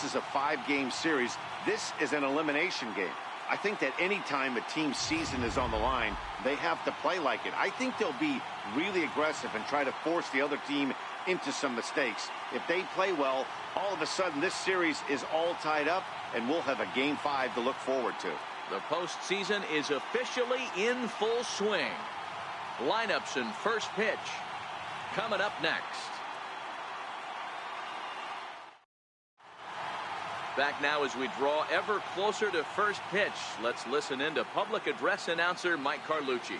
is a 5-game series. This is an elimination game. I think that any time a team's season is on the line, they have to play like it. I think they'll be really aggressive and try to force the other team into some mistakes. If they play well, all of a sudden this series is all tied up, and we'll have a Game 5 to look forward to. The postseason is officially in full swing. Lineups and first pitch coming up next. Back now as we draw ever closer to first pitch. Let's listen in to public address announcer Mike Carlucci.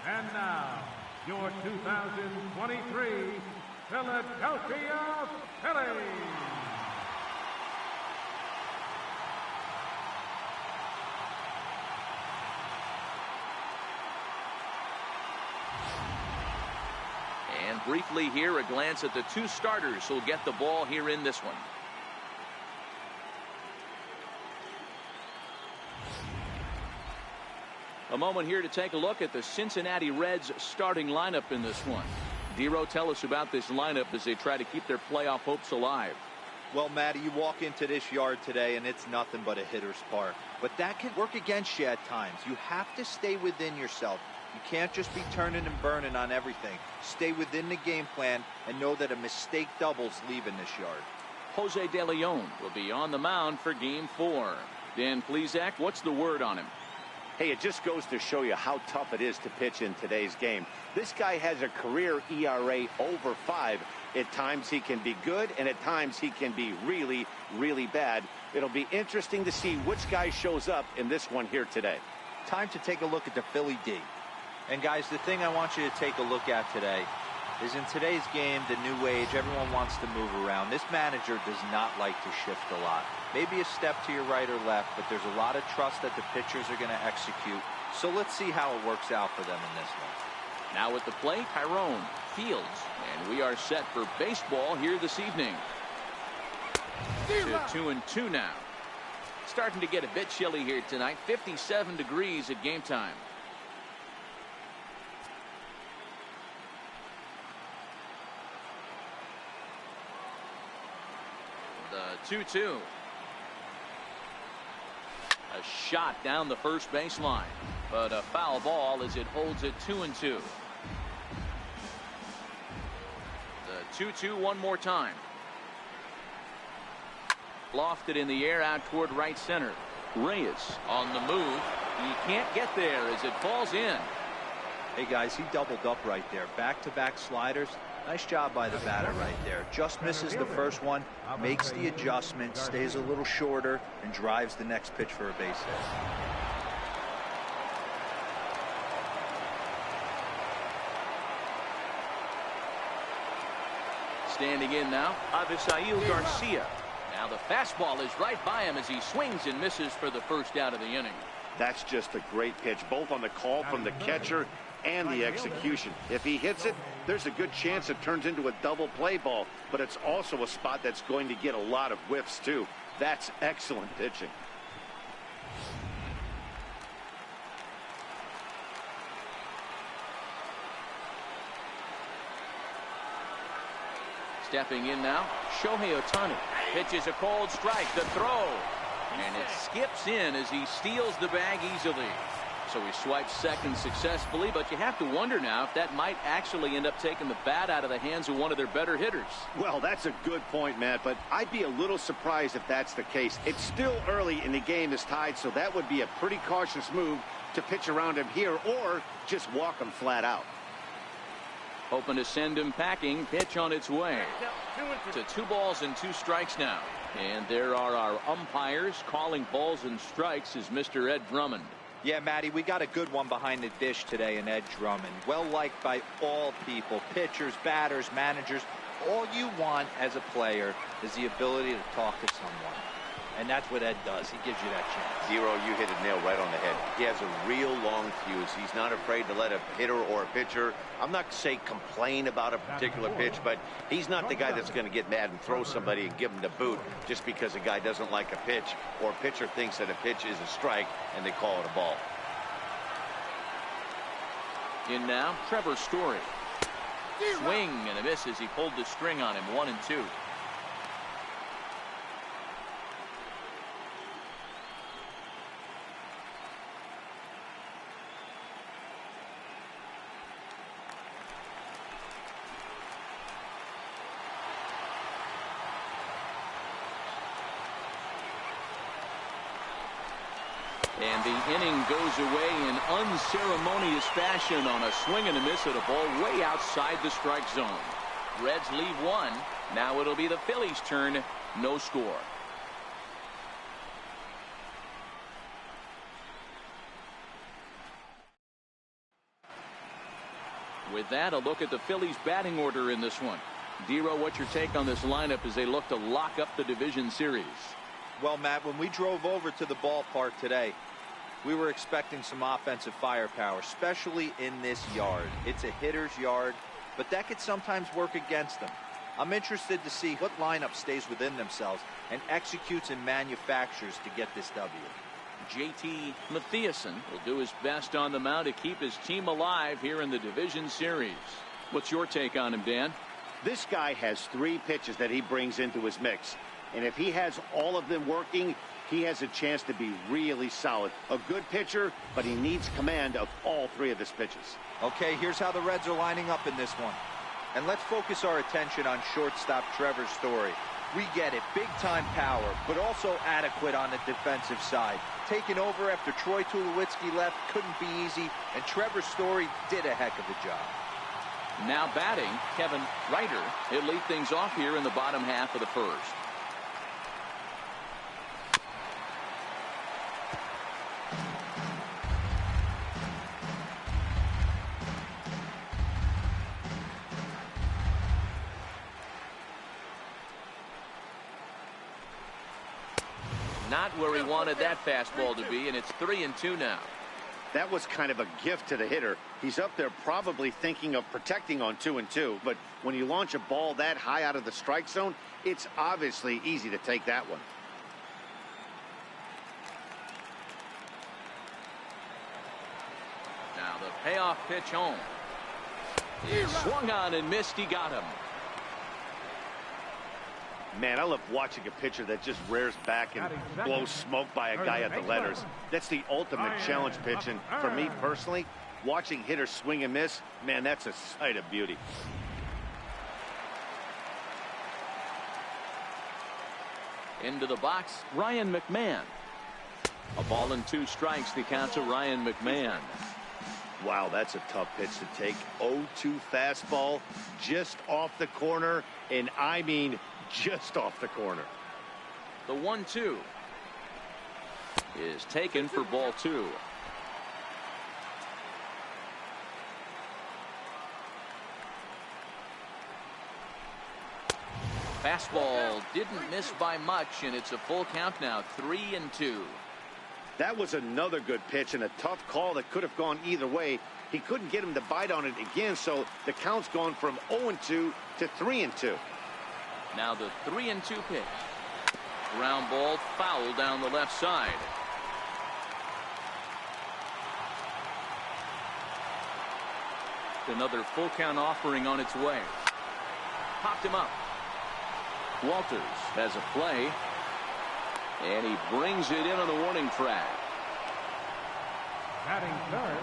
And now, your 2023 Philadelphia Phillies. And briefly here, a glance at the two starters who'll get the ball here in this one. A moment here to take a look at the Cincinnati Reds starting lineup in this one. Dero, tell us about this lineup as they try to keep their playoff hopes alive. Well, Matty, you walk into this yard today and it's nothing but a hitter's park. But that can work against you at times. You have to stay within yourself. You can't just be turning and burning on everything. Stay within the game plan and know that a mistake doubles leaving this yard. Jose De Leon will be on the mound for Game 4. Dan Plesac, what's the word on him? Hey, it just goes to show you how tough it is to pitch in today's game. This guy has a career ERA over 5. At times he can be good, and at times he can be really, really bad. It'll be interesting to see which guy shows up in this one here today. Time to take a look at the Philly D. And guys, the thing I want you to take a look at today is in today's game, the new age, everyone wants to move around. This manager does not like to shift a lot. Maybe a step to your right or left, but there's a lot of trust that the pitchers are going to execute. So let's see how it works out for them in this one. Now at the plate, Tyrone, Fields, and we are set for baseball here this evening. To 2-2 now. Starting to get a bit chilly here tonight. 57 degrees at game time. The 2-2. A shot down the first baseline, but a foul ball as it holds it 2-2. The 2-2 one more time. Lofted in the air out toward right center. Reyes on the move. He can't get there as it falls in. Hey guys, he doubled up right there. Back-to-back sliders. Nice job by the batter right there. Just misses the first one, makes the adjustment, stays a little shorter, and drives the next pitch for a base hit. Standing in now, Avisail Garcia. Now the fastball is right by him as he swings and misses for the first out of the inning. That's just a great pitch, both on the call from the catcher and the execution. If he hits it, there's a good chance it turns into a double play ball, but it's also a spot that's going to get a lot of whiffs too. That's excellent pitching. Stepping in now, Shohei Ohtani pitches a cold strike, the throw, and it skips in as he steals the bag easily. So he swipes second successfully, but you have to wonder now if that might actually end up taking the bat out of the hands of one of their better hitters. Well, that's a good point, Matt, but I'd be a little surprised if that's the case. It's still early and the game is tied, so that would be a pretty cautious move to pitch around him here or just walk him flat out. Hoping to send him packing. Pitch on its way. To 2 balls and 2 strikes now. And there are our umpires calling balls and strikes is Mr. Ed Drummond. Yeah, Matty, we got a good one behind the dish today in Ed Drummond. Well liked by all people, pitchers, batters, managers. All you want as a player is the ability to talk to someone. And that's what Ed does. He gives you that chance. Zero, you hit a nail right on the head. He has a real long fuse. He's not afraid to let a hitter or a pitcher, I'm not saying complain about a particular pitch, but he's not the guy that's going to get mad and throw somebody and give him the boot just because a guy doesn't like a pitch or a pitcher thinks that a pitch is a strike and they call it a ball. In now, Trevor Story. Swing and a miss as he pulled the string on him. 1-2. And the inning goes away in unceremonious fashion on a swing and a miss at a ball way outside the strike zone. Reds leave one. Now it'll be the Phillies' turn. No score. With that, a look at the Phillies' batting order in this one. Dero, what's your take on this lineup as they look to lock up the division series? Well, Matt, when we drove over to the ballpark today, we were expecting some offensive firepower, especially in this yard. It's a hitter's yard, but that could sometimes work against them. I'm interested to see what lineup stays within themselves and executes and manufactures to get this W. JT Matthiasen will do his best on the mound to keep his team alive here in the division series. What's your take on him, Dan? This guy has 3 pitches that he brings into his mix. And if he has all of them working, he has a chance to be really solid. A good pitcher, but he needs command of all 3 of his pitches. Okay, here's how the Reds are lining up in this one. And let's focus our attention on shortstop Trevor Story. We get it, big-time power, but also adequate on the defensive side. Taking over after Troy Tulowitzki left couldn't be easy, and Trevor Story did a heck of a job. Now batting, Kevin Ryder. He'll lead things off here in the bottom half of the first. Not where he wanted that fastball to be, and it's 3-2 now. That was kind of a gift to the hitter. He's up there probably thinking of protecting on 2-2, but when you launch a ball that high out of the strike zone, it's obviously easy to take that one. Now the payoff pitch home. He swung on and missed. He got him. Man, I love watching a pitcher that just rears back and blows smoke by a guy at the letters. That's the ultimate challenge pitch, and for me personally, watching hitters swing and miss, man, that's a sight of beauty. Into the box, Ryan McMahon. A ball and 2 strikes. The count to Ryan McMahon. Wow, that's a tough pitch to take. 0-2 fastball just off the corner, and I mean just off the corner. The 1-2 is taken for ball 2. Fastball didn't miss by much, and it's a full count now. 3-2. That was another good pitch and a tough call that could have gone either way. He couldn't get him to bite on it again, so the count's gone from 0-2 to 3-2. Now the 3-2 pitch. Ground ball foul down the left side. Another full count offering on its way. Popped him up. Walters has a play. And he brings it in on the warning track. Batting third.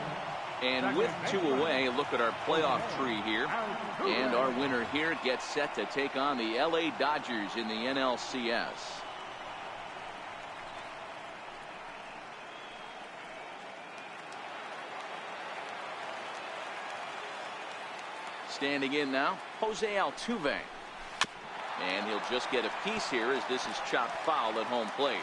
And with 2 away, look at our playoff tree here. And our winner here gets set to take on the LA Dodgers in the NLCS. Standing in now, Jose Altuve. And he'll just get a piece here as this is chopped foul at home plate.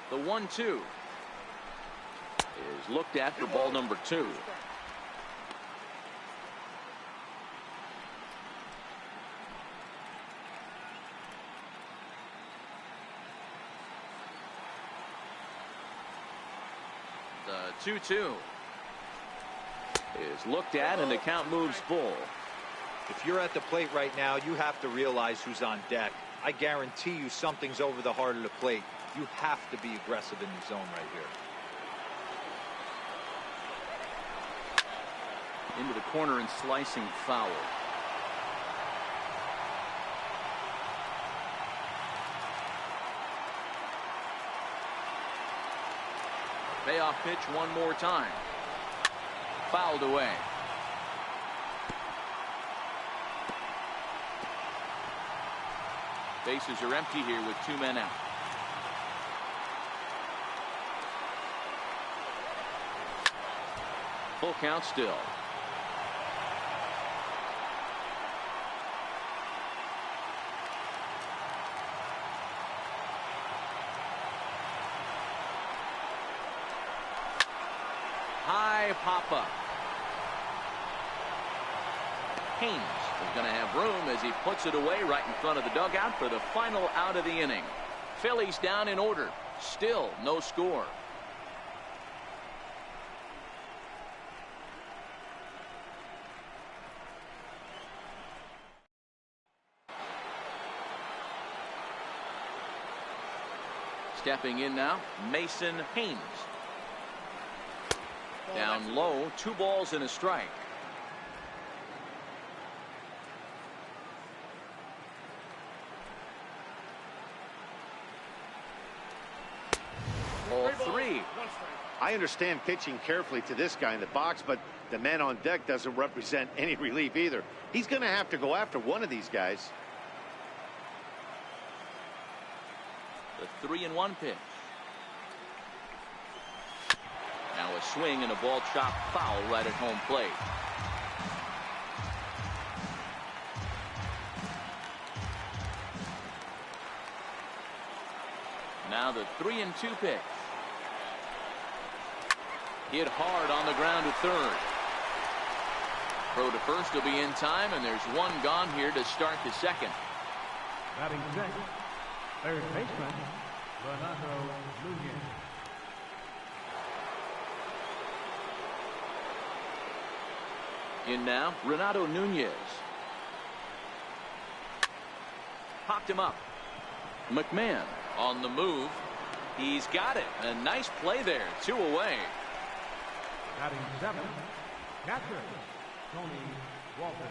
The 1-2 is looked at for ball number 2. The 2-2 is looked at, and the count moves full. If you're at the plate right now, you have to realize who's on deck. I guarantee you something's over the heart of the plate. You have to be aggressive in the zone right here. Into the corner and slicing foul. Payoff pitch one more time. Fouled away. Bases are empty here with 2 men out. Full count still. High pop-up. Haynes is going to have room as he puts it away right in front of the dugout for the final out of the inning. Phillies down in order. Still no score. Stepping in now, Mason Haynes. Down low, 2 balls and a strike. Ball 3. I understand pitching carefully to this guy in the box, but the man on deck doesn't represent any relief either. He's going to have to go after one of these guys. The 3-1 pitch. Now a swing and a ball chopped foul right at home plate. Now the 3-2 pitch. Hit hard on the ground to third. Throw to first will be in time, and there's 1 gone here to start the second. Batting sixth, third baseman, Renato Nunez. In now, Renato Nunez. Popped him up. McMahon on the move. He's got it. A nice play there. 2 away. Batting seventh, catcher, Tony Walter.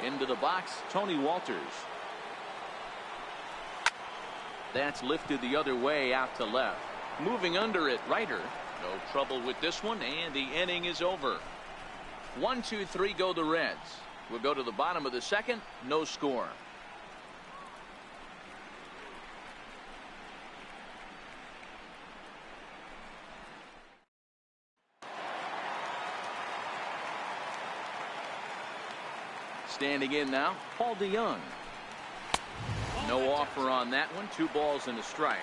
Into the box, Tony Walters. That's lifted the other way out to left. Moving under it, Ryder. No trouble with this one, and the inning is over. 1, 2, 3 go the Reds. We'll go to the bottom of the second. No score. Standing in now, Paul DeYoung. No offer on that one. 2 balls and a strike.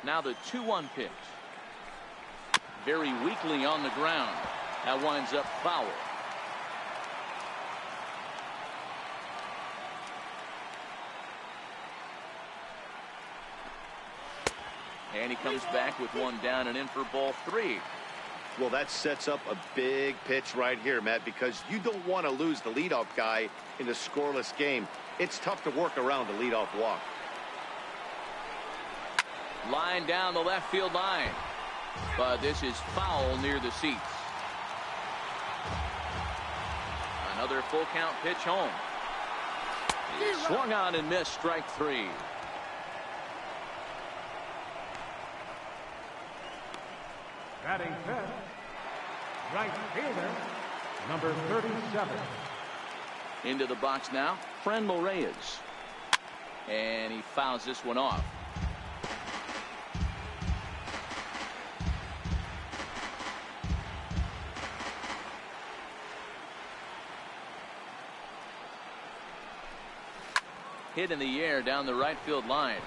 Now the 2-1 pitch. Very weakly on the ground. That winds up foul. And he comes back with 1 down and in for ball 3. Well, that sets up a big pitch right here, Matt, because you don't want to lose the leadoff guy in a scoreless game. It's tough to work around the leadoff walk. Line down the left field line. But this is foul near the seats. Another full count pitch home. He swung on and missed, strike 3. Batting fifth, right fielder, number 37. Into the box now, Franmil Reyes. And he fouls this one off. Hit in the air down the right field line.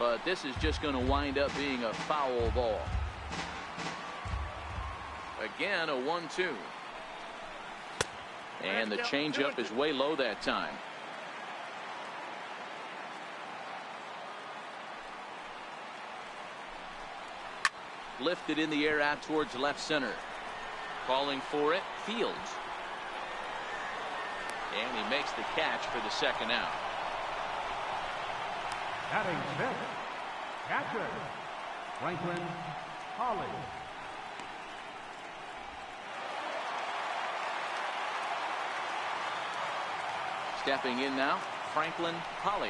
But this is just going to wind up being a foul ball. Again, a 1-2. And the changeup is way low that time. Lifted in the air out towards left center. Calling for it, Fields. And he makes the catch for the second out. Batting fifth, catcher, Franklin Holly. Stepping in now, Franklin Holly.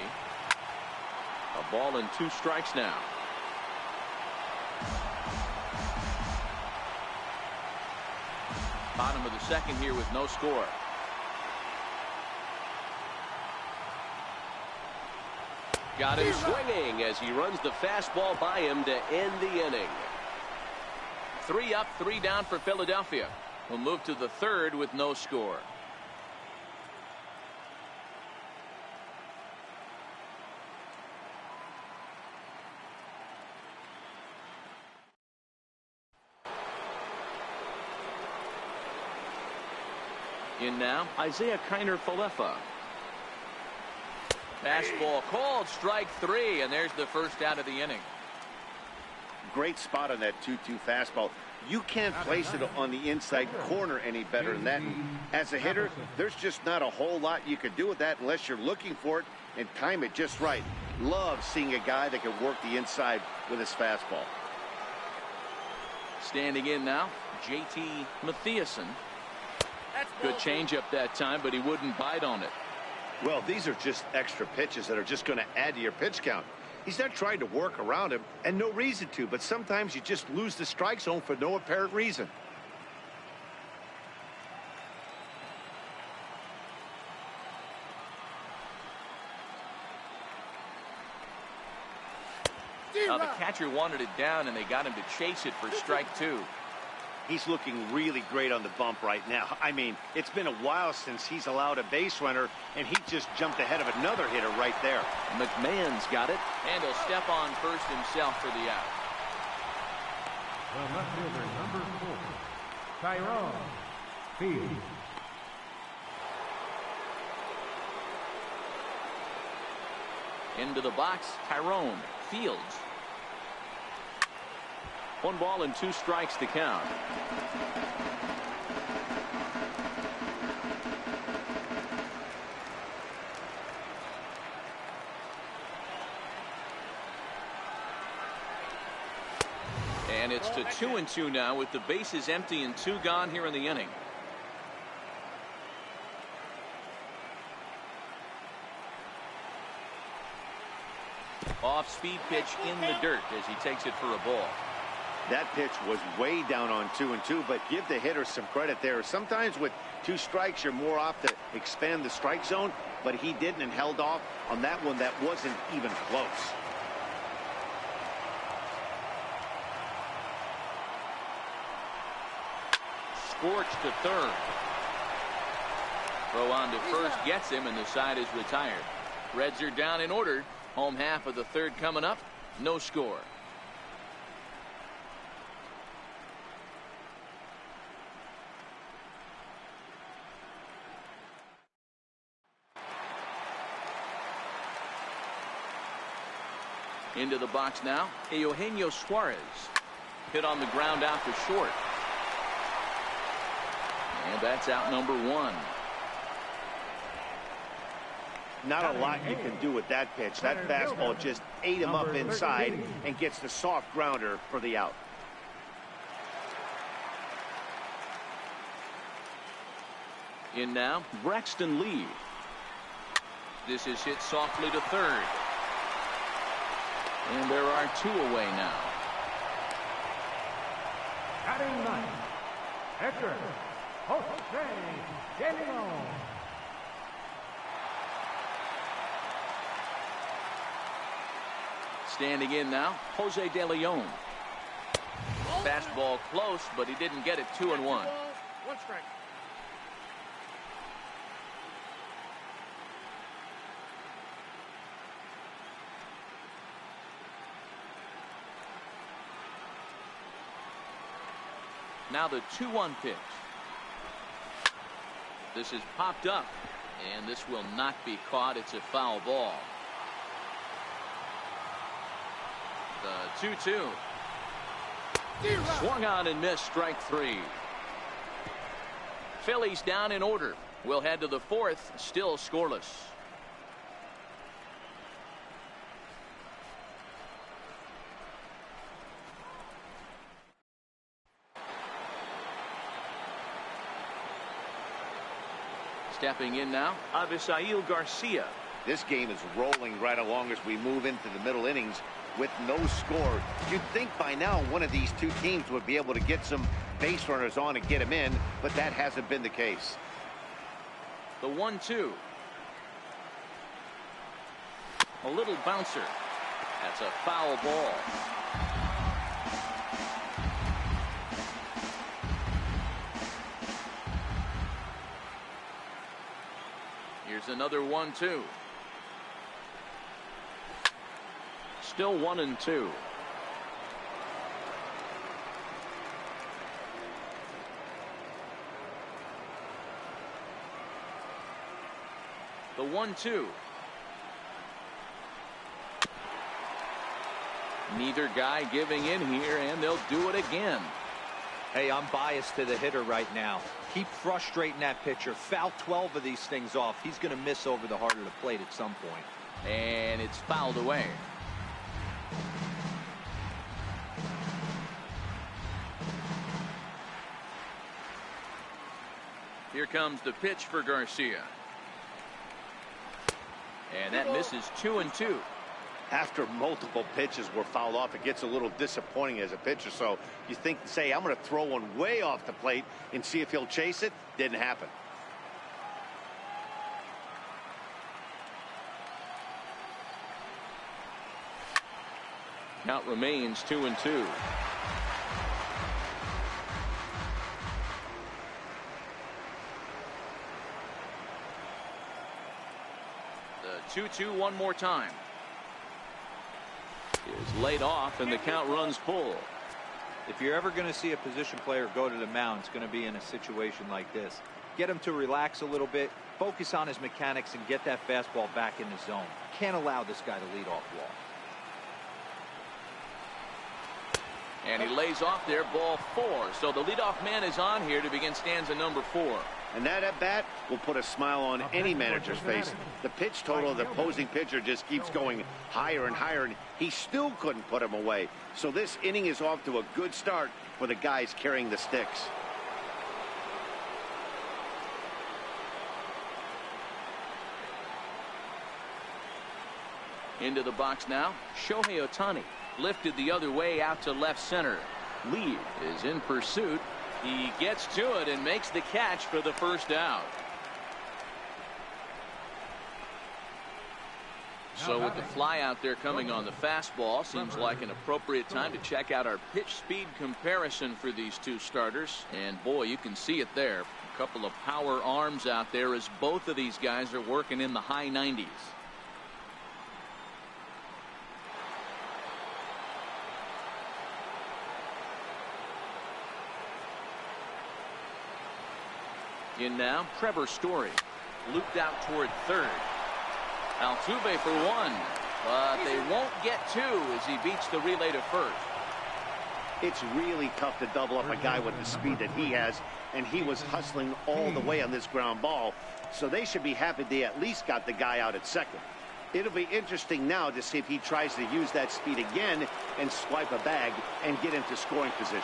A ball and 2 strikes now. Bottom of the second here with no score. Got him swinging as he runs the fastball by him to end the inning. 3 up, 3 down for Philadelphia. We'll move to the third with no score. In now, Isaiah Kiner-Falefa. Fastball called, strike 3, and there's the first out of the inning. Great spot on that 2-2 fastball. You can't place it on the inside corner any better than that. And as a hitter, there's just not a whole lot you can do with that unless you're looking for it and time it just right. Love seeing a guy that can work the inside with his fastball. Standing in now, J.T. Matthiasen. Good changeup that time, but he wouldn't bite on it. Well, these are just extra pitches that are just going to add to your pitch count. He's not trying to work around him, and no reason to, but sometimes you just lose the strike zone for no apparent reason. Now the catcher wanted it down, and they got him to chase it for strike 2. He's looking really great on the bump right now. I mean, it's been a while since he's allowed a base runner, and he just jumped ahead of another hitter right there. McMahon's got it, and he'll step on first himself for the out. The left fielder, number 4, Tyrone Fields. Into the box, Tyrone Fields. 1 ball and 2 strikes to count. And it's to 2-2 now with the bases empty and 2 gone here in the inning. Off-speed pitch in the dirt as he takes it for a ball. That pitch was way down on 2-2, but give the hitter some credit there. Sometimes with 2 strikes, you're more off to expand the strike zone, but he didn't and held off on that one that wasn't even close. Scorched to third. Throw on to first gets him, and the side is retired. Reds are down in order. Home half of the third coming up. No score. Into the box now, Eugenio Suarez. Hit on the ground out to short. And that's out number 1. Not a lot you can do with that pitch. That fastball just ate him up inside and gets the soft grounder for the out. In now, Braxton Lee. This is hit softly to third. And there are 2 away now. Batting 9, catcher, Jose De Leon. Standing in now, Jose De Leon. Fastball close, but he didn't get it. 2-1. 1 strike. Now the 2-1 pitch. This is popped up, and this will not be caught. It's a foul ball. The 2-2. Swung on and missed, strike 3. Phillies down in order. We'll head to the 4th, still scoreless. Stepping in now, Avisail Garcia. This game is rolling right along as we move into the middle innings with no score. You'd think by now one of these two teams would be able to get some base runners on and get them in, but that hasn't been the case. The 1-2. A little bouncer. That's a foul ball. Here's another 1-2. Still 1-2. The 1-2. Neither guy giving in here, and they'll do it again. Hey, I'm biased to the hitter right now. Keep frustrating that pitcher. Foul 12 of these things off. He's going to miss over the heart of the plate at some point. And it's fouled away. Here comes the pitch for Garcia. And that misses 2-2. After multiple pitches were fouled off, it gets a little disappointing as a pitcher. So you think, say, I'm going to throw one way off the plate and see if he'll chase it. Didn't happen. Count remains 2-2. The 2-2 one more time. Is laid off and the count runs full. If you're ever going to see a position player go to the mound, it's going to be in a situation like this. Get him to relax a little bit, focus on his mechanics, and get that fastball back in the zone. Can't allow this guy to lead off walk. And he lays off there, ball 4. So the leadoff man is on here to begin stanza number 4. And that at bat will put a smile on any manager's face. The pitch total of the opposing pitcher just keeps going higher and higher, and he still couldn't put him away. So this inning is off to a good start for the guys carrying the sticks. Into the box now, Shohei Ohtani lifted the other way out to left center. Lee is in pursuit. He gets to it and makes the catch for the first out. So with the fly out there coming on the fastball, seems like an appropriate time to check out our pitch speed comparison for these two starters. And boy, you can see it there. A couple of power arms out there as both of these guys are working in the high 90s. In now, Trevor Story. Looped out toward third. Altuve for 1. But they won't get 2 as he beats the relay to first. It's really tough to double up a guy with the speed that he has, and he was hustling all the way on this ground ball. So they should be happy they at least got the guy out at second. It'll be interesting now to see if he tries to use that speed again and swipe a bag and get into scoring position.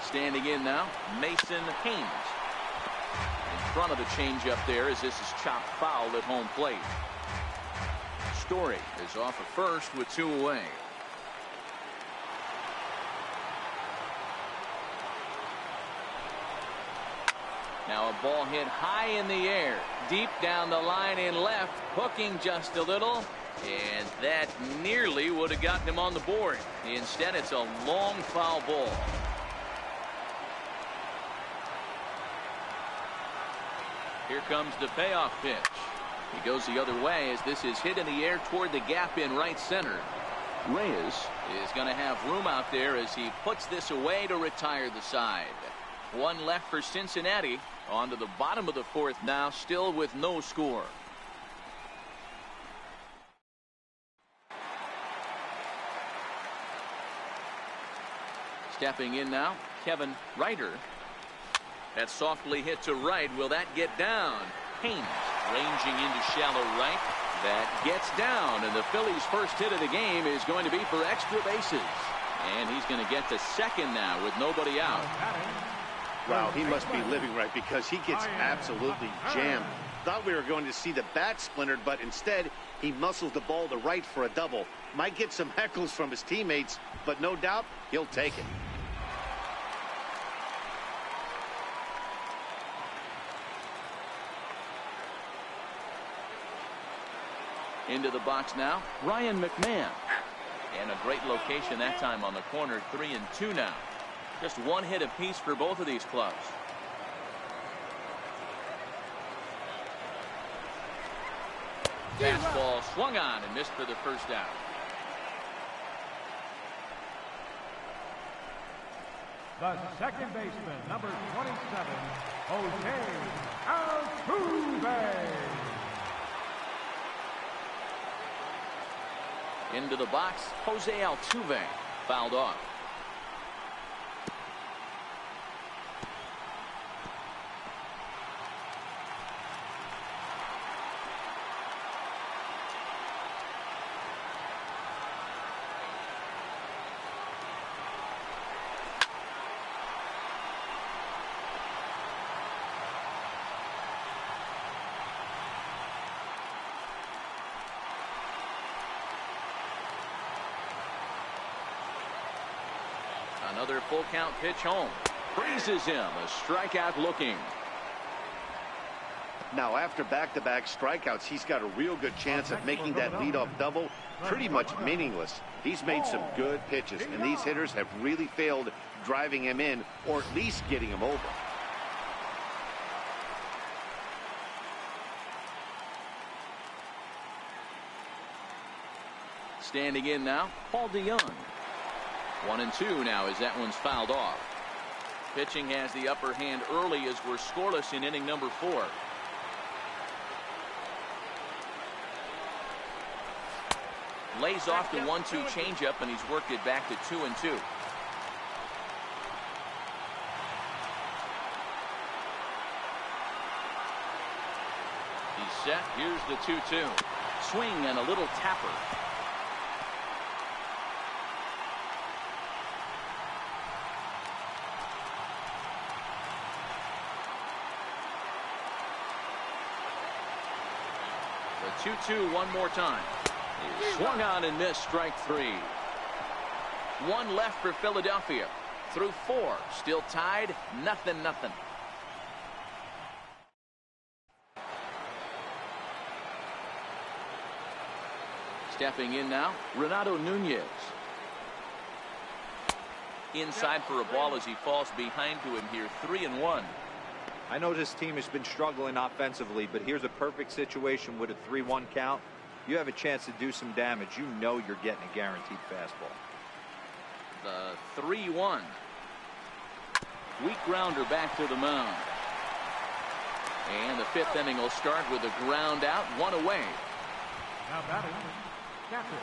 Standing in now, Mason Haynes. In front of the changeup there as this is chopped foul at home plate. Story is off at first with 2 away. Now a ball hit high in the air, deep down the line in left, hooking just a little, and that nearly would have gotten him on the board. Instead, it's a long foul ball. Here comes the payoff pitch. He goes the other way as this is hit in the air toward the gap in right center. Reyes is going to have room out there as he puts this away to retire the side. 1 left for Cincinnati. On to the bottom of the 4th now, still with no score. Stepping in now, Kevin Ryder. That's softly hit to right. Will that get down? Haynes ranging into shallow right. That gets down, and the Phillies' first hit of the game is going to be for extra bases. And he's going to get to second now with nobody out. Wow, he must be living right because he gets absolutely jammed. Thought we were going to see the bat splintered, but instead he muscles the ball to right for a double. Might get some heckles from his teammates, but no doubt he'll take it. Into the box now, Ryan McMahon. And a great location that time on the corner, 3-2 now. Just one hit apiece for both of these clubs. Fastball swung on and missed for the first out. The second baseman, number 27, Jose Altuve. Into the box, Jose Altuve. Fouled off. Another full count pitch home. Freezes him. A strikeout looking. Now after back-to-back strikeouts, he's got a real good chance of making that leadoff double pretty much meaningless. He's made some good pitches, and these hitters have really failed driving him in or at least getting him over. Standing in now, Paul DeYoung. 1-2 now as that one's fouled off. Pitching has the upper hand early as we're scoreless in inning number 4. Lays off the 1-2 changeup, and he's worked it back to 2-2. He's set. Here's the 2-2. Swing and a little tapper. The 2-2 one more time. He swung on and missed, strike 3. One left for Philadelphia. Through 4. Still tied. 0-0. Stepping in now, Renato Nunez. Inside for a ball as he falls behind to him here, 3-1. I know this team has been struggling offensively, but here's a perfect situation with a 3-1 count. You have a chance to do some damage. You know you're getting a guaranteed fastball. The 3-1. Weak grounder back to the mound. And the 5th inning will start with a ground out, 1 away. Now batting, catcher.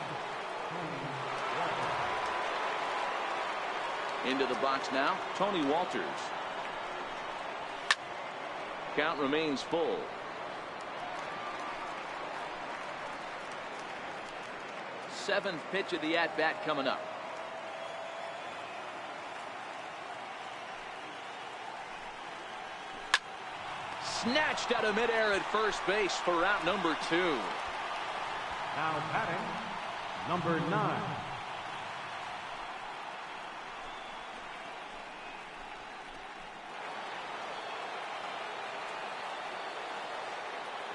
Into the box now, Tony Walters. Count remains full. Seventh pitch of the at-bat coming up. Snatched out of midair at first base for out number 2. Now batting, number 9.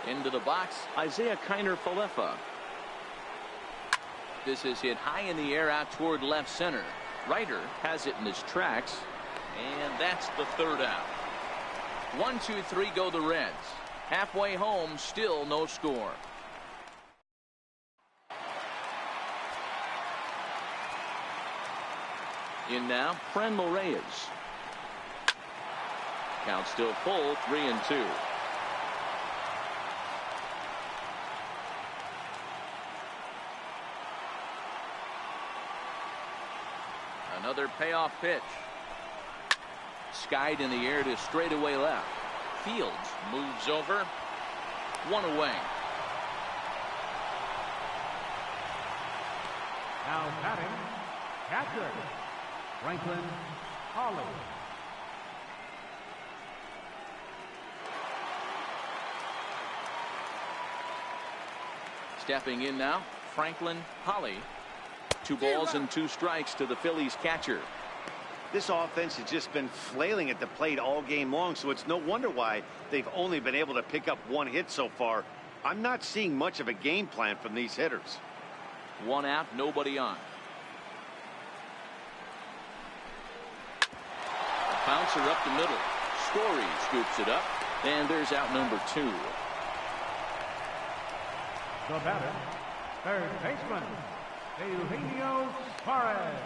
Into the box, Isaiah Kiner-Falefa. This is hit high in the air out toward left center. Ryder has it in his tracks, and that's the 3rd out. 1, 2, 3 go the Reds. Halfway home, still no score. In now, Franmil Reyes. Count still full, 3-2. Another payoff pitch. Skied in the air to straightaway left. Fields moves over. One away. Now batting, catcher, Franklin Holly. Stepping in now, Franklin Holly. 2 balls and 2 strikes to the Phillies catcher. This offense has just been flailing at the plate all game long, so it's no wonder why they've only been able to pick up 1 hit so far. I'm not seeing much of a game plan from these hitters. 1 out, nobody on. A bouncer up the middle. Story scoops it up, and there's out number 2. The batter, third baseman, Eugenio Suarez.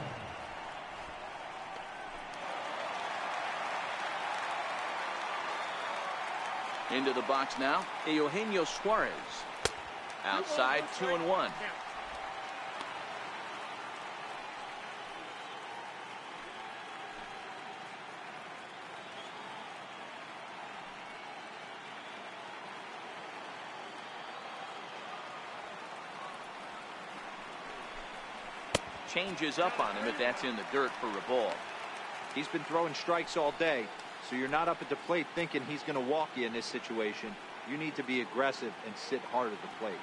Into the box now, Eugenio Suarez. Outside, 2-1. Changes up on him if that's in the dirt for a ball. He's been throwing strikes all day, so you're not up at the plate thinking he's going to walk you in this situation. You need to be aggressive and sit hard at the plate.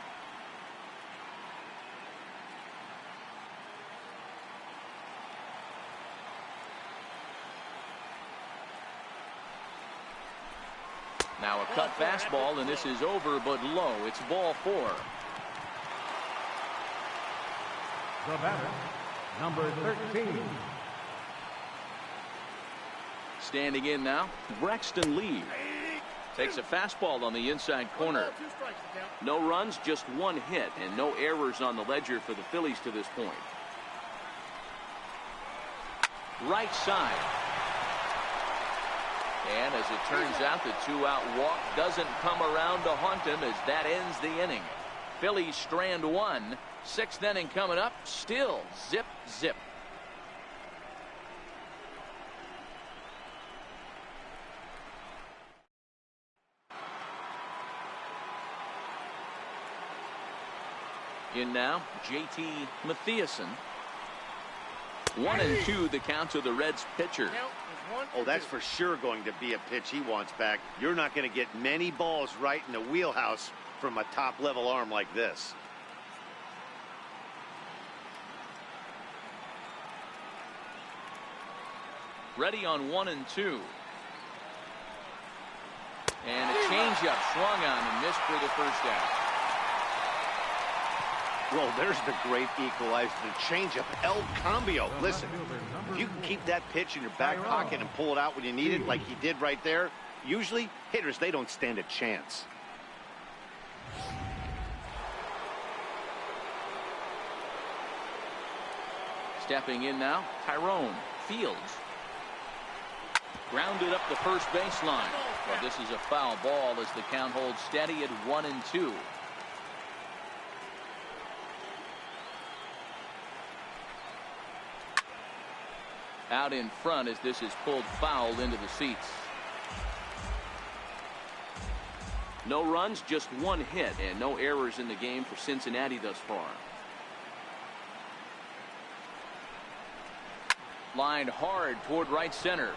Now a cut fastball, and this is over but low. It's ball 4. The batter, number 13. Standing in now, Braxton Lee. Takes a fastball on the inside corner. No runs, just 1 hit, and no errors on the ledger for the Phillies to this point. Right side. And as it turns out, the 2-out walk doesn't come around to haunt him as that ends the inning. Phillies strand 1. 6th inning coming up. Still zip, zip. In now, J.T. Mathieson. 1-2 the count to the Reds pitcher. Oh, that's for sure going to be a pitch he wants back. You're not going to get many balls right in the wheelhouse from a top-level arm like this. Ready on 1-2. And a changeup swung on and missed for the first out. Well, there's the great equalizer, the changeup, El Cambio. Listen, if you can keep that pitch in your back pocket and pull it out when you need it like he did right there, usually hitters, they don't stand a chance. Stepping in now, Tyrone Fields. Grounded up the first baseline. Well, this is a foul ball as the count holds steady at 1-2. Out in front as this is pulled foul into the seats. No runs, just 1 hit, and no errors in the game for Cincinnati thus far. Lined hard toward right center.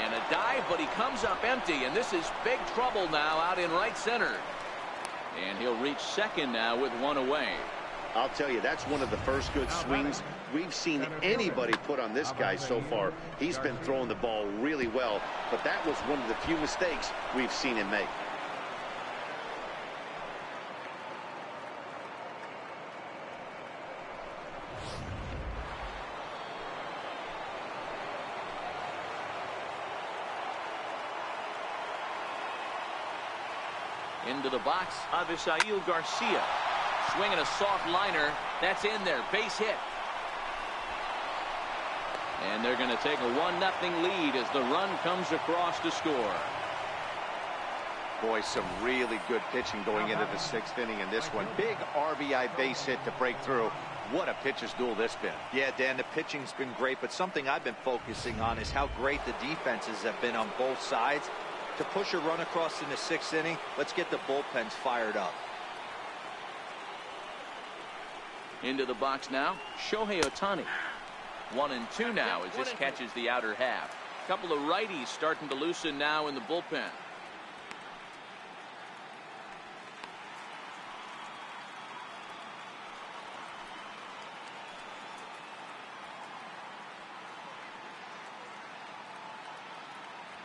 And a dive, but he comes up empty, and this is big trouble now out in right center. And he'll reach second now with 1 away. I'll tell you, that's one of the first good swings we've seen anybody put on this guy so far. He's been throwing the ball really well, but that was one of the few mistakes we've seen him make. Into the box, Avisail Garcia. Swinging a soft liner. That's in there. Base hit. And they're going to take a 1-0 lead as the run comes across to score. Boy, some really good pitching going into the 6th inning in this one. Big RBI base hit to break through. What a pitcher's duel this been. Yeah, Dan, the pitching's been great, but something I've been focusing on is how great the defenses have been on both sides. To push a run across in the 6th inning, let's get the bullpens fired up. Into the box now, Shohei Ohtani. 1-2 now as this catches the outer half. Couple of righties starting to loosen now in the bullpen.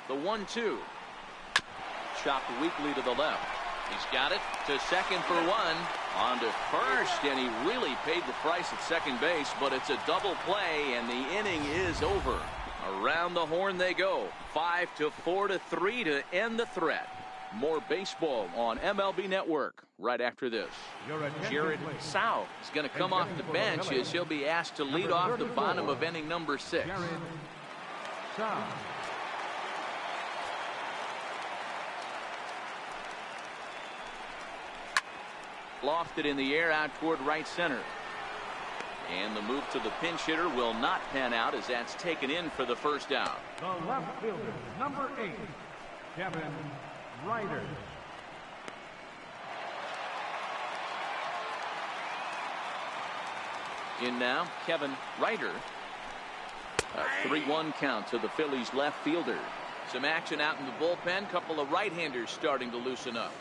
The 1-2. Chopped weakly to the left. He's got it to second for one. On to first, and he really paid the price at second base, but it's a double play, and the inning is over. Around the horn they go. 5-4-3 to end the threat. More baseball on MLB Network right after this. Jared Sau is going to come off the bench as he'll be asked to lead off the bottom of inning number 6. Jared Sau. Lofted in the air out toward right center. And the move to the pinch hitter will not pan out as that's taken in for the first down. The left fielder, number 8, Kevin Ryder. In now, Kevin Ryder. A 3-1 count to the Phillies left fielder. Some action out in the bullpen. Couple of right-handers starting to loosen up.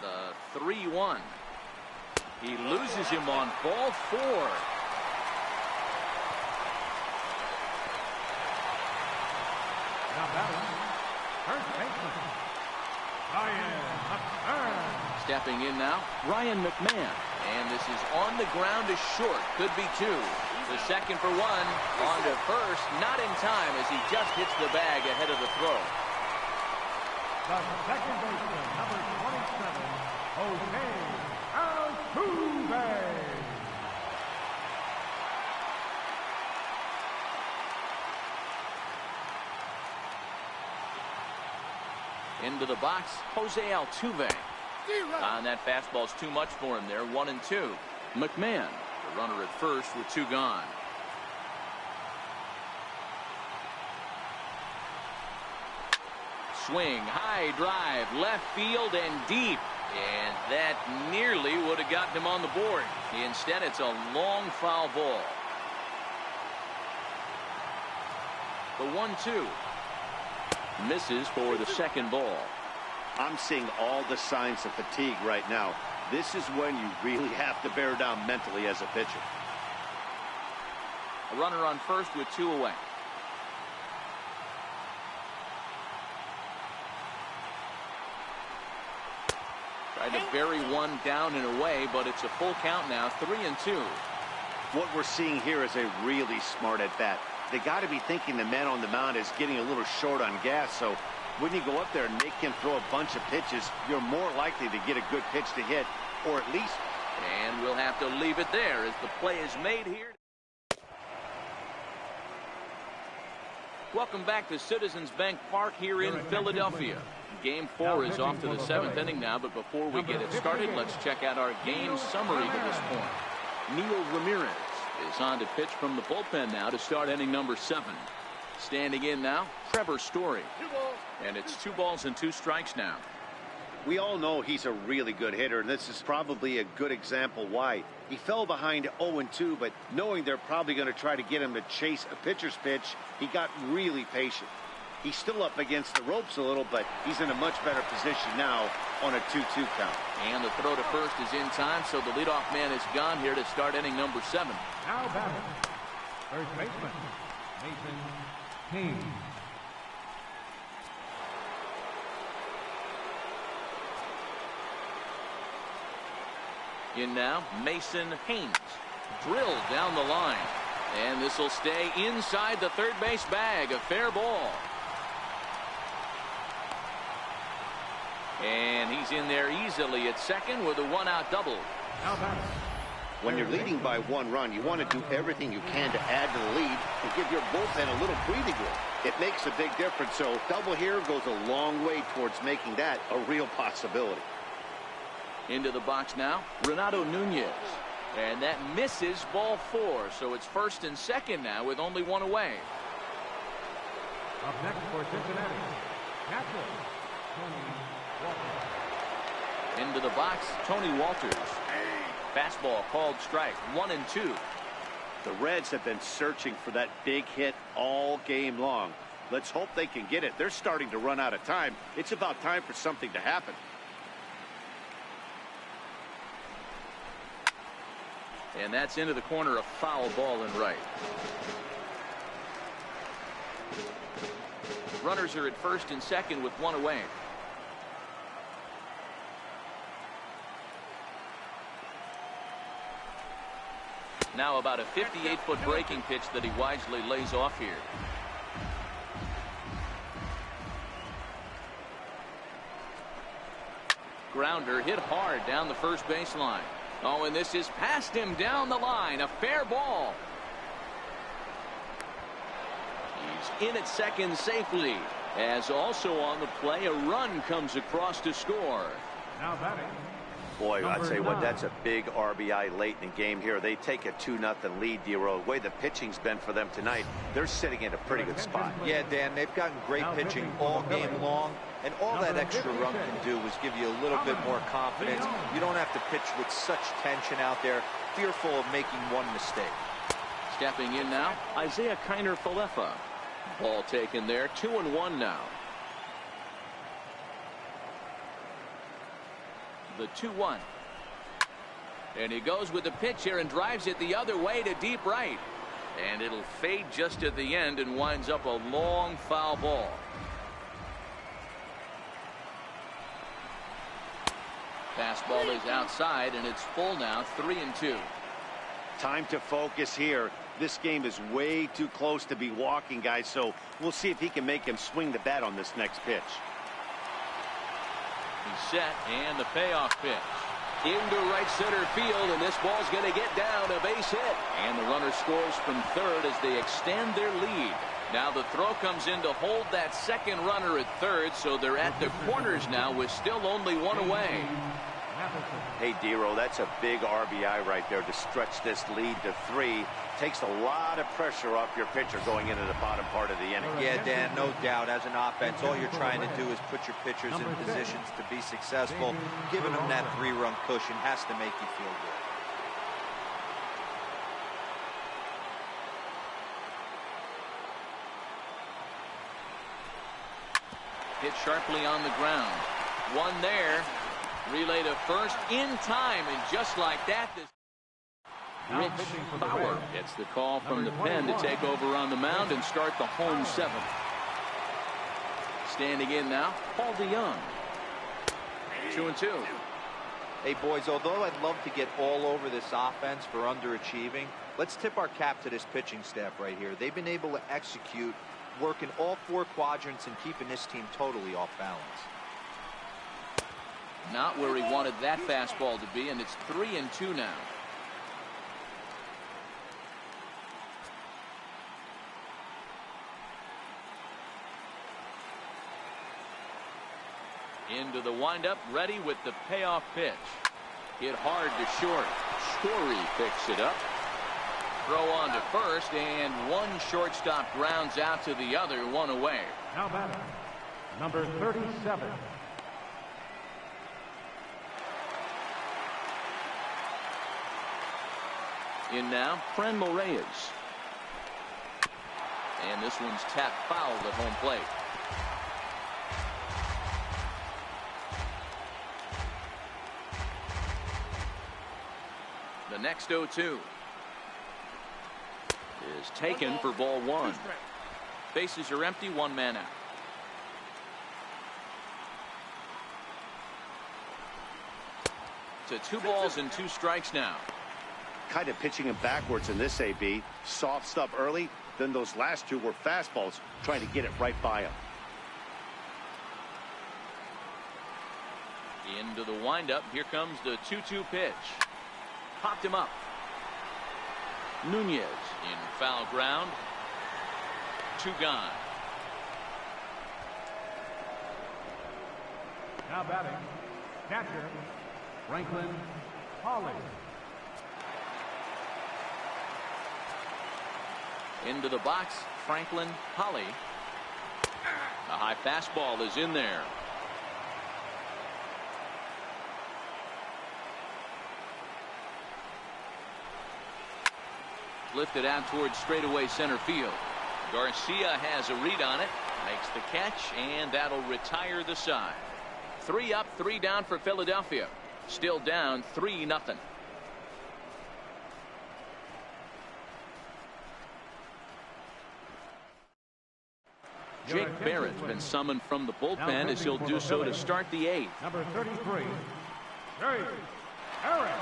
The 3-1. He loses him on ball 4. Now batting, first baseman, Ryan McMahon. Stepping in now, Ryan McMahon. And this is on the ground to short. Could be 2. The second for 1. On to first. Not in time as he just hits the bag ahead of the throw. The second baseman, number 27, Jose Altuve. Into the box, Jose Altuve. And that fastball's too much for him there. 1-2. McMahon, the runner at first with 2 gone. Swing, high drive, left field and deep. And that nearly would have gotten him on the board. Instead, it's a long foul ball. The 1-2. Misses for the second ball. I'm seeing all the signs of fatigue right now. This is when you really have to bear down mentally as a pitcher. A runner on first with 2 away. Tried to bury one down and away, but it's a full count now. 3-2. What we're seeing here is a really smart at bat. They got to be thinking the man on the mound is getting a little short on gas, so when you go up there and make him throw a bunch of pitches, you're more likely to get a good pitch to hit, or at least. And we'll have to leave it there as the play is made here. Welcome back to Citizens Bank Park here in Philadelphia. Game 4 is off to the 7th inning now, but before we get it started, let's check out our game summary to this point. Neil Ramirez is on to pitch from the bullpen now to start inning number 7. Standing in now, Trevor Story. And it's 2 balls and 2 strikes now. We all know he's a really good hitter, and this is probably a good example why. He fell behind 0-2, but knowing they're probably going to try to get him to chase a pitcher's pitch, he got really patient. He's still up against the ropes a little, but he's in a much better position now on a 2-2 count. And the throw to first is in time, so the leadoff man is gone here to start inning number 7. Now batting, first baseman, Mason King. In now, Mason Haynes. Drilled down the line. And this will stay inside the third base bag. A fair ball. And he's in there easily at second with a 1-out double. When you're leading by 1 run, you want to do everything you can to add to the lead and give your bullpen a little breathing room. It makes a big difference, so double here goes a long way towards making that a real possibility. Into the box now, Renato Nunez. And that misses, ball 4. So it's first and second now with only one away. Up next for Cincinnati, catcher, Tony Walker. Into the box, Tony Walters. Fastball called strike, 1-2. The Reds have been searching for that big hit all game long. Let's hope they can get it. They're starting to run out of time. It's about time for something to happen. And that's into the corner, a foul ball and right. Runners are at first and second with one away. Now about a 58-foot breaking pitch that he wisely lays off here. Grounder hit hard down the first baseline. Oh, and this is past him down the line. A fair ball. He's in at second safely. As also on the play, a run comes across to score. Now batting. Boy, I'll tell you what, that's a big RBI late in the game here. They take a 2-0 lead, D-Row. The way the pitching's been for them tonight, they're sitting in a pretty good spot. Yeah, Dan, they've gotten great pitching all game long, and all that extra run can do is give you a little bit more confidence. You don't have to pitch with such tension out there, fearful of making one mistake. Stepping in now, Isaiah Kiner-Falefa. Ball taken there, 2-1 now. The 2-1. And he goes with the pitch here and drives it the other way to deep right. And it'll fade just at the end and winds up a long foul ball. Fastball is outside and it's full now, 3-2. Time to focus here. This game is way too close to be walking, guys, so we'll see if he can make him swing the bat on this next pitch. He's set, and the payoff pitch. Into right center field, and this ball's going to get down, a base hit. And the runner scores from third as they extend their lead. Now the throw comes in to hold that second runner at third, so they're at the corners now with still only one away. Hey, D-Row, that's a big RBI right there to stretch this lead to 3. Takes a lot of pressure off your pitcher going into the bottom part of the inning. Yeah, Dan, no doubt. As an offense, all you're trying to do is put your pitchers in positions to be successful. Giving them that 3-run cushion has to make you feel good. Hit sharply on the ground. One there. Relay to first in time, and just like that, this Rich Bauer gets the call from the pen to take over on the mound and start the home 7th. Standing in now, Paul DeYoung. 2-2. Hey, boys, although I'd love to get all over this offense for underachieving, let's tip our cap to this pitching staff right here. They've been able to execute, working all 4 quadrants and keeping this team totally off balance. Not where he wanted that fastball to be, and it's 3-2 now. Into the windup, ready with the payoff pitch. Hit hard to short. Story picks it up. Throw on to first, and one shortstop grounds out to the other, one away. Now batting, number 37. In now, Franmil Reyes. And this one's tapped foul at home plate. The next 0-2 is taken for ball 1. Bases are empty, 1 man out. It's 2 balls and 2 strikes now. Kind of pitching him backwards in this AB. Soft stuff early, then those last 2 were fastballs, trying to get it right by him. Into the windup, here comes the 2-2 pitch. Popped him up. Nunez in foul ground. 2 gone. Now batting, catcher, Franklin Holly. Into the box, Franklin Holly. A high fastball is in there. Lifted out towards straightaway center field. Garcia has a read on it, makes the catch, and that'll retire the side. 3 up, 3 down for Philadelphia. Still down 3-0. Jake Barrett's been summoned from the bullpen as he'll do so to start the 8th. Number 33, Jake Barrett.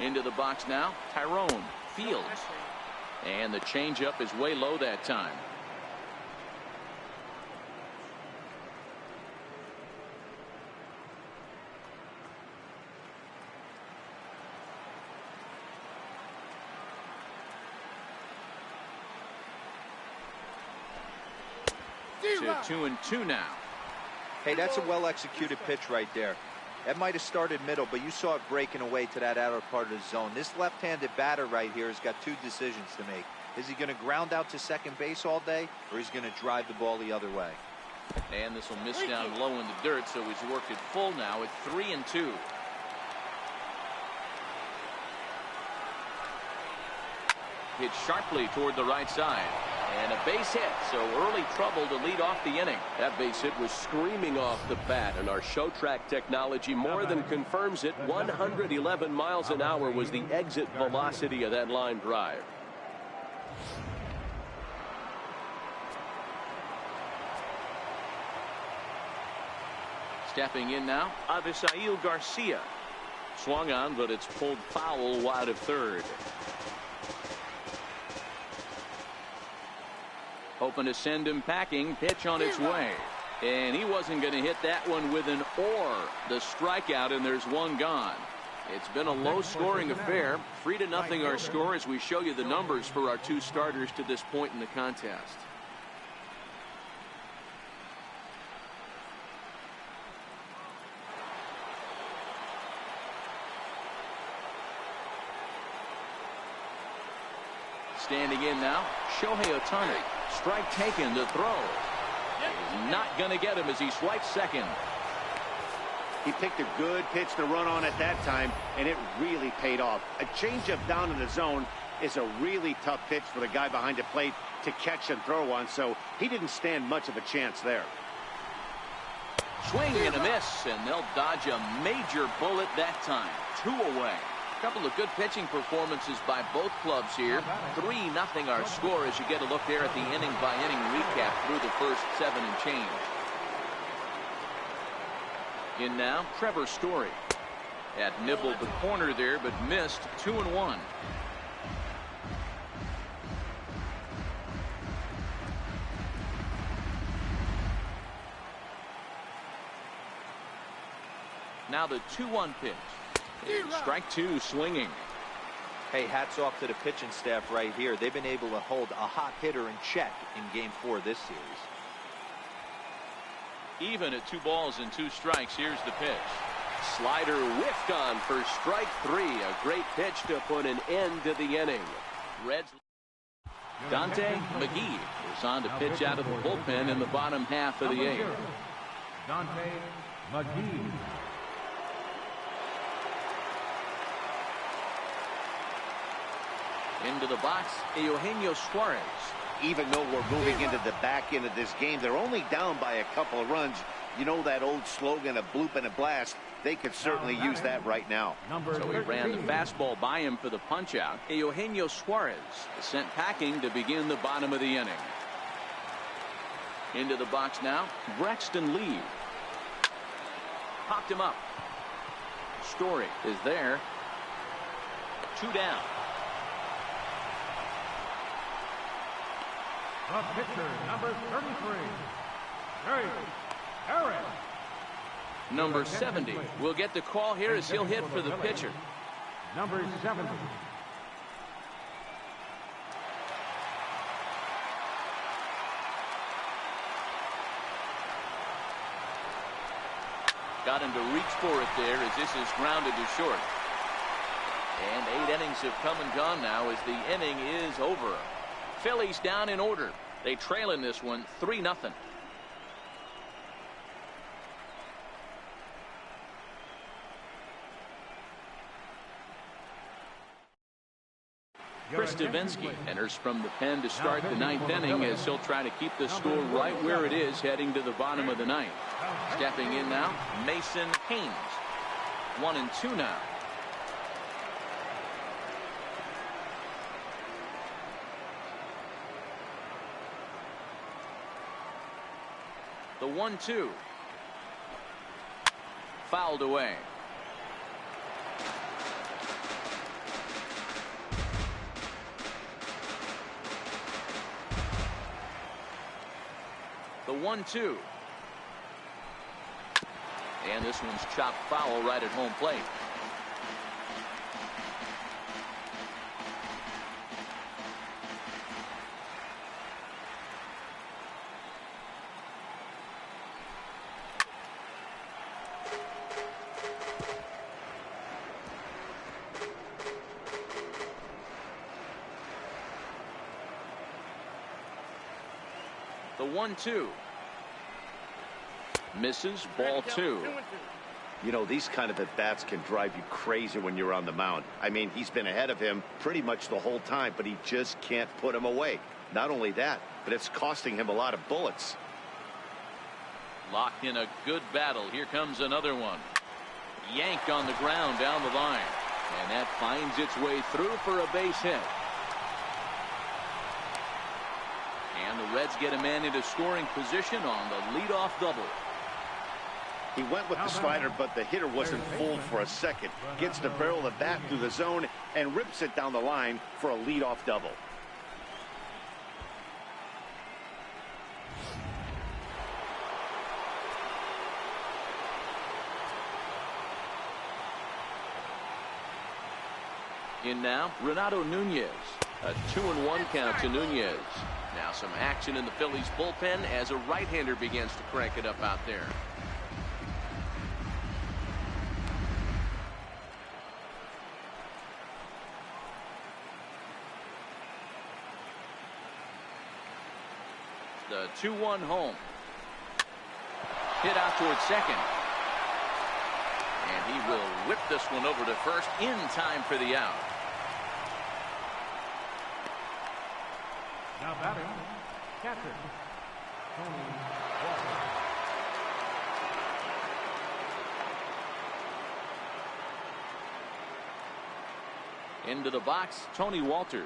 Into the box now, Tyrone Fields. And the changeup is way low that time. To 2-2 now. Hey, that's a well-executed pitch right there. That might have started middle, but you saw it breaking away to that outer part of the zone. This left-handed batter right here has got 2 decisions to make. Is he going to ground out to second base all day, or is he going to drive the ball the other way? And this will miss down low in the dirt, so he's worked it full now at 3-2. Hit sharply toward the right side. And a base hit, so early trouble to lead off the inning. That base hit was screaming off the bat, and our show track technology more than confirms it. 111 miles an hour was the exit velocity of that line drive. Stepping in now, Avisail Garcia. Swung on, but it's pulled foul wide of third. Hoping to send him packing. Pitch on its way. And he wasn't going to hit that one with an or. The strikeout, and there's one gone. It's been a low-scoring affair. 3-0 our score as we show you the numbers for our 2 starters to this point in the contest. Standing in now, Shohei Ohtani. Strike taken to throw. He's not going to get him as he swipes second. He picked a good pitch to run on at that time, and it really paid off. A changeup down in the zone is a really tough pitch for the guy behind the plate to catch and throw on, so he didn't stand much of a chance there. Swing and a miss, and they'll dodge a major bullet that time. 2 away. A couple of good pitching performances by both clubs here. 3-0 our score as you get a look there at the inning-by-inning recap through the first 7 and change. In now, Trevor Story. Had nibbled the corner there, but missed. 2-1. Now the 2-1 pitch. Strike 2 swinging. Hey, hats off to the pitching staff right here. They've been able to hold a hot hitter in check in Game 4 of this series. Even at 2 balls and 2 strikes. Here's the pitch. Slider whiffed on for strike 3. A great pitch to put an end to the inning. Reds. Dante McGee is on to pitch out of the bullpen in the bottom half of the 8th. Dante McGee. Into the box, Eugenio Suarez. Even though we're moving into the back end of this game, they're only down by a couple of runs. You know that old slogan, a bloop and a blast. They could certainly use that right now. So he ran the fastball by him for the punch out. Eugenio Suarez is sent packing to begin the bottom of the inning. Into the box now, Braxton Lee. Popped him up. Story is there. 2 down. The pitcher, number 33, Jake Barrett. Number 70 will get the call here as he'll hit for the pitcher. number 70. Got him to reach for it there as this is grounded to short. And 8 innings have come and gone now as the inning is over. Phillies down in order. They trail in this one 3-0. Chris Davinsky enters from the pen to start the 9th inning as he'll try to keep the score right where it is heading to the bottom of the 9th. Stepping in now, Mason Haynes. 1-2 now. The 1-2. Fouled away. The 1-2. And this one's chopped foul right at home plate. The 1-2. Misses, ball 2. You know, these kind of at-bats can drive you crazy when you're on the mound. I mean, he's been ahead of him pretty much the whole time, but he just can't put him away. Not only that, but it's costing him a lot of bullets. Locked in a good battle. Here comes another one. Yanked on the ground down the line. And that finds its way through for a base hit. And the Reds get a man into scoring position on the leadoff double. He went with the slider, but the hitter wasn't fooled for a second. Gets the barrel of the bat through the zone and rips it down the line for a leadoff double. In now, Renato Nunez. A 2-1 count to Nunez. Now some action in the Phillies bullpen as a right-hander begins to crank it up out there. The 2-1 home. Hit out towards second. And he will whip this one over to first in time for the out. Now batting, catcher, Tony Walker. Into the box, Tony Walters.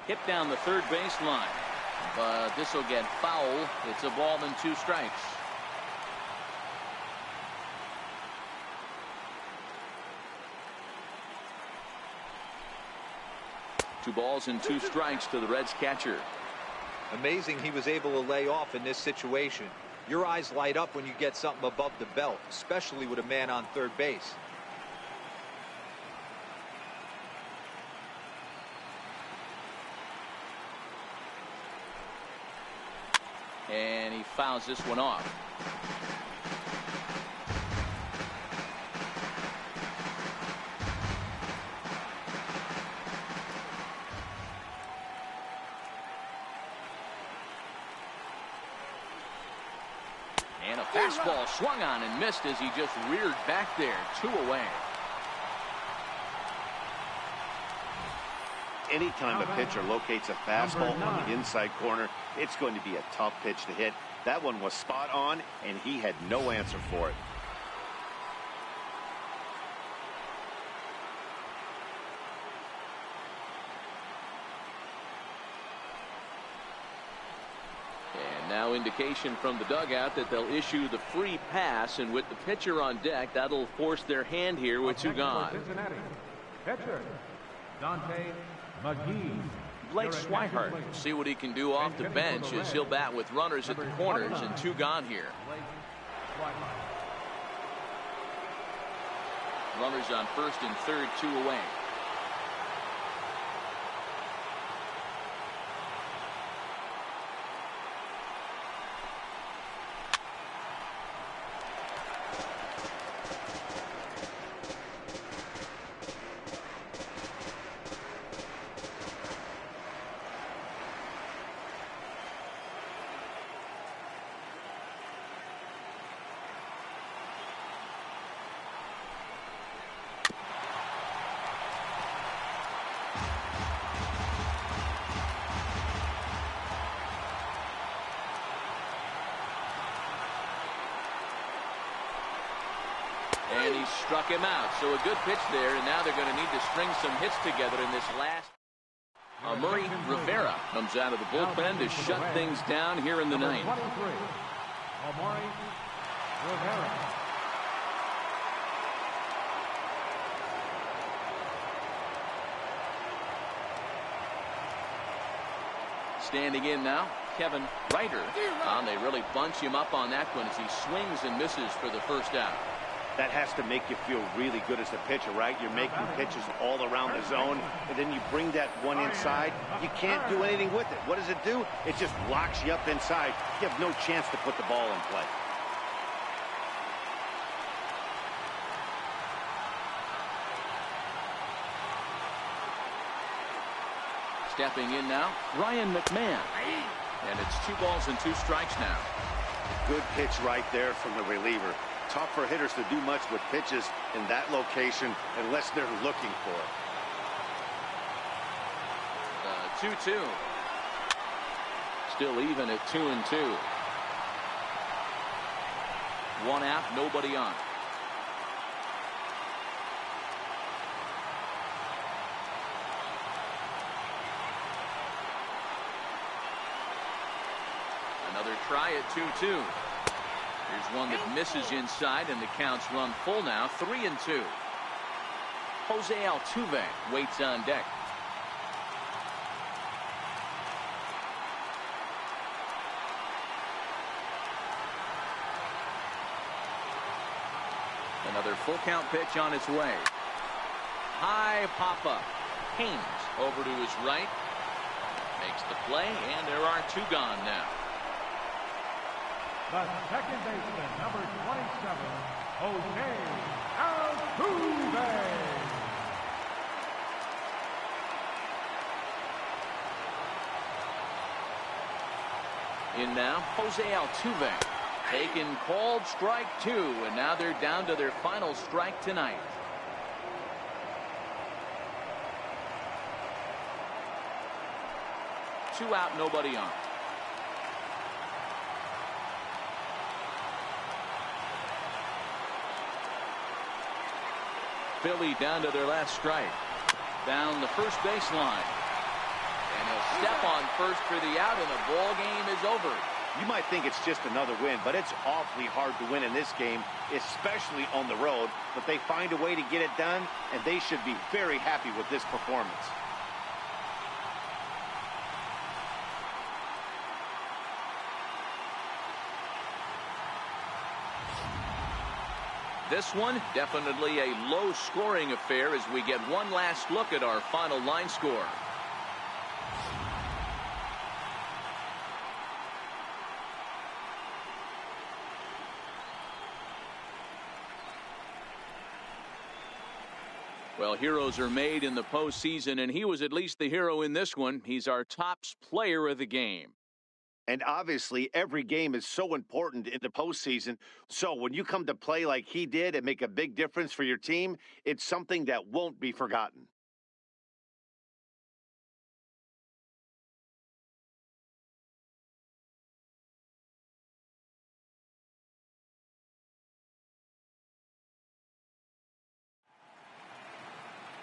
Hit down the third base line. But this will get foul. It's a ball and 2 strikes. Two balls and 2 strikes to the Reds catcher. Amazing he was able to lay off in this situation. Your eyes light up when you get something above the belt, especially with a man on third base. And he fouls this one off. And a fastball swung on and missed as he just reared back there. 2 away. Anytime a pitcher locates a fastball on the inside corner, it's going to be a tough pitch to hit. That one was spot on, and he had no answer for it. And now indication from the dugout that they'll issue the free pass, and with the pitcher on deck, that'll force their hand here with 2 gone. Cincinnati, pitcher, Dante McGee. Blake Swihart will see what he can do off the bench as he'll bat with runners at the corners and 2 gone here. Runners on first and third, 2 away. And he struck him out. So a good pitch there, and now they're going to need to string some hits together in this last. Murray Rivera comes out of the bullpen to shut things down here in the ninth. Murray Rivera. Standing in now, Kevin Ryder. They really bunch him up on that one as he swings and misses for the first out. That has to make you feel really good as a pitcher, right? You're making pitches all around the zone, and then you bring that one inside. You can't do anything with it. What does it do? It just locks you up inside. You have no chance to put the ball in play. Stepping in now, Ryan McMahon. And it's 2 balls and 2 strikes now. Good pitch right there from the reliever. Tough for hitters to do much with pitches in that location unless they're looking for it. 2-2. Still even at 2-2. 1 out, nobody on. Another try at 2-2. Here's one that misses inside, and the count's run full now, 3-2. Jose Altuve waits on deck. Another full count pitch on its way. High pop-up. Haynes over to his right. Makes the play, and there are 2 gone now. The second baseman, number 27, Jose Altuve. In now, Jose Altuve. Taken called strike 2, and now they're down to their final strike tonight. Two out, nobody on. Philly down to their last strike. Down the first baseline. And he'll step on first for the out, and the ball game is over. You might think it's just another win, but it's awfully hard to win in this game, especially on the road. But they find a way to get it done, and they should be very happy with this performance. This one, definitely a low-scoring affair as we get one last look at our final line score. Well, heroes are made in the postseason, and he was at least the hero in this one. He's our top player of the game. And obviously, every game is so important in the postseason. So when you come to play like he did and make a big difference for your team, it's something that won't be forgotten.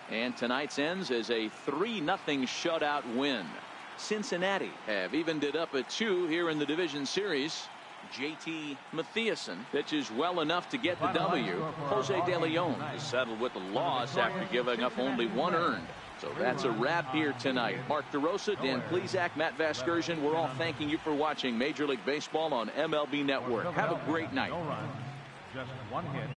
And tonight's ends as a 3-0 shutout win. Cincinnati have evened it up at 2 here in the division series. JT Mathieson pitches well enough to get the W. Jose De Leon is settled with the loss after giving up only 1 earned. So that's a wrap here tonight. Mark DeRosa, Dan Plesac, Matt Vasgersian, we're all thanking you for watching Major League Baseball on MLB Network. Have a great night. Just 1 hit.